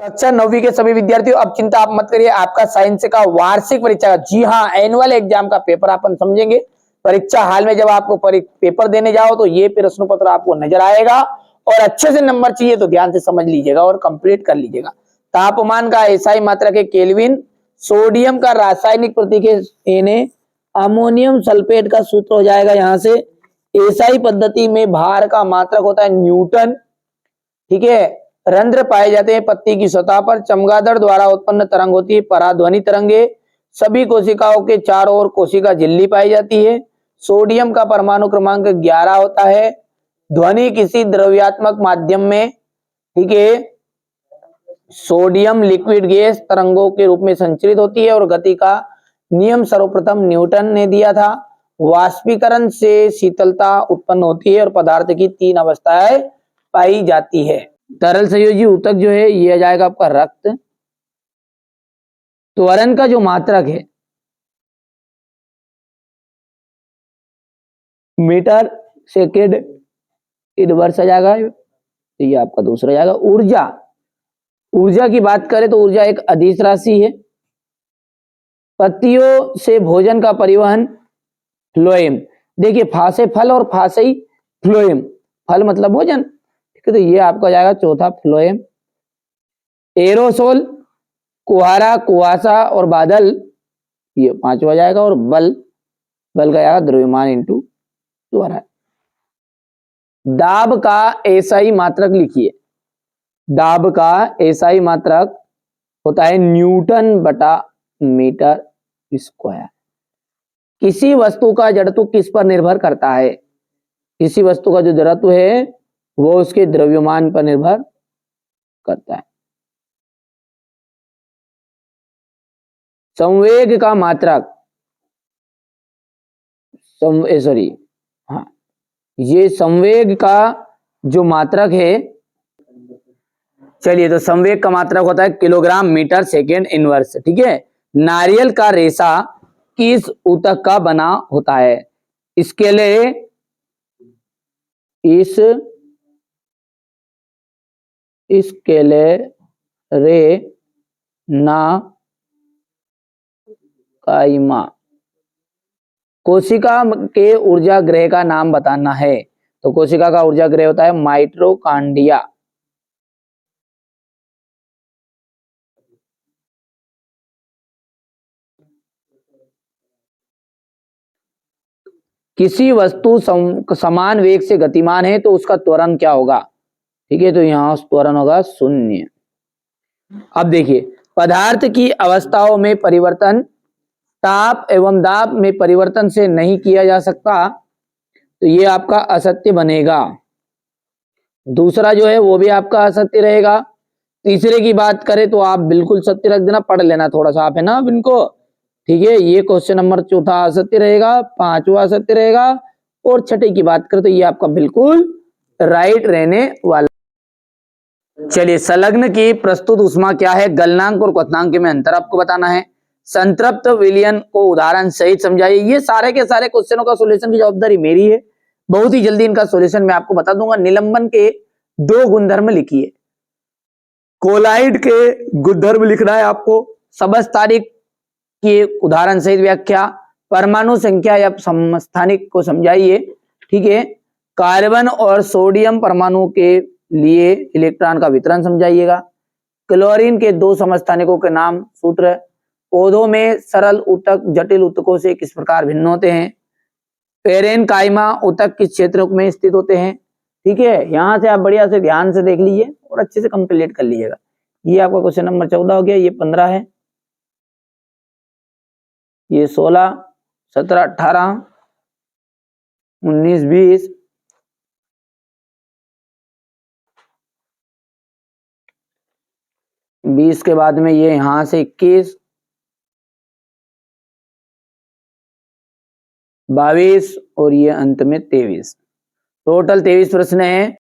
कक्षा 9वीं के सभी विद्यार्थियों, अब चिंता आप मत करिए, आपका साइंस का वार्षिक परीक्षा, जी हाँ, एनुअल एग्जाम का पेपर अपन समझेंगे। परीक्षा हाल में जब आपको पेपर देने जाओ तो ये प्रश्न पत्र आपको नजर आएगा, और अच्छे से नंबर चाहिए तो ध्यान से समझ लीजिएगा और कंप्लीट कर लीजिएगा। तापमान का एसआई मात्रक है केल्विन, सोडियम का रासायनिक प्रतीक है अमोनियम सल्फेट का सूत्र हो जाएगा यहां से। एसआई पद्धति में भार का मात्रक होता है न्यूटन, ठीक है। रंध्र पाए जाते हैं पत्ती की सतह पर, चमगादड़ द्वारा उत्पन्न तरंग होती है पराध्वनि तरंगे, सभी कोशिकाओं के चारों ओर कोशिका झिल्ली पाई जाती है। सोडियम का परमाणु क्रमांक 11 होता है। ध्वनि किसी द्रव्यात्मक माध्यम में, ठीक है, सोडियम लिक्विड गैस तरंगों के रूप में संचरित होती है, और गति का नियम सर्वप्रथम न्यूटन ने दिया था। वाष्पीकरण से शीतलता उत्पन्न होती है और पदार्थ की 3 अवस्थाएं पाई जाती है। तरल संयोजी ऊतक जो है ये आ जाएगा आपका रक्त। त्वरण का जो मात्रक है मीटर सेकेंड इनवर्स आ जाएगा, तो ये आपका दूसरा जाएगा। ऊर्जा, ऊर्जा की बात करें तो ऊर्जा एक अदिश राशि है। पत्तियों से भोजन का परिवहन फ्लोएम, देखिए फा से फल और फा से ही फ्लोएम, फल मतलब भोजन, ठीक है, तो ये आपका जाएगा चौथा फ्लोएम। एरोसोल, कुहारा, कुआसा और बादल, ये पांचवा जाएगा। और बल, बल का जाएगा द्रव्यमान इंटू त्वरण। दाब का एसआई मात्रक लिखिए, दाब का एसआई मात्रक होता है न्यूटन बटा मीटर स्क्वायर। किसी वस्तु का जड़त्व किस पर निर्भर करता है? किसी वस्तु का जो जड़त्व है वो उसके द्रव्यमान पर निर्भर करता है। संवेग का मात्रक, सॉरी हाँ, ये संवेग का जो मात्रक है, चलिए, तो संवेग का मात्रक होता है किलोग्राम मीटर सेकेंड इनवर्स, ठीक है। नारियल का रेशा किस ऊतक का बना होता है? इसके लिए रे ना काइमा। कोशिका के ऊर्जा ग्रह का नाम बताना है, तो कोशिका का ऊर्जा ग्रह होता है माइटोकॉन्ड्रिया। किसी वस्तु समान वेग से गतिमान है तो उसका त्वरण क्या होगा? ठीक है, तो यहां त्वरण होगा 0। अब देखिए, पदार्थ की अवस्थाओं में परिवर्तन ताप एवं दाब में परिवर्तन से नहीं किया जा सकता, तो ये आपका असत्य बनेगा। दूसरा जो है वो भी आपका असत्य रहेगा। तीसरे की बात करें तो आप बिल्कुल सत्य रख देना, पढ़ लेना थोड़ा सा आप, है ना अब इनको, ठीक है। ये क्वेश्चन नंबर चौथा असत्य रहेगा, पांचवा असत्य रहेगा, और छठे की बात करें तो ये आपका बिल्कुल राइट रहने वाला। चलिए, संलग्न की प्रस्तुत उष्मा क्या है? गलनांक और क्वथनांक में अंतर आपको बताना है। संतृप्त विलयन को उदाहरण सहित समझाइए। ये सारे के सारे क्वेश्चनों का सॉल्यूशन की जवाबदारी मेरी है, बहुत ही जल्दी इनका सॉल्यूशन मैं आपको बता दूंगा। निलंबन के 2 गुणधर्म लिखिए। कोलाइड के गुणधर्म लिखना है आपको। समस्थानिक की उदाहरण सहित व्याख्या। परमाणु संख्या या समस्थानिक को समझाइए, ठीक है। कार्बन और सोडियम परमाणु के लिए इलेक्ट्रॉन का वितरण समझाइएगा। क्लोरीन के 2 समस्थानिकों के नाम, सूत्र। पौधों में सरल ऊतक जटिल ऊतकों से किस प्रकार भिन्न होते हैं? पेरेनकाइमा ऊतक किस क्षेत्र में स्थित होते हैं? ठीक है, यहां से आप बढ़िया से ध्यान से देख लीजिए और अच्छे से कंप्लीट कर लीजिएगा। ये आपका क्वेश्चन नंबर 14 हो गया, ये 15 है, ये 16, 17, 18, 19, 20, 20 के बाद में ये यहां से 21, 22 और ये अंत में 23। टोटल 23 प्रश्न है।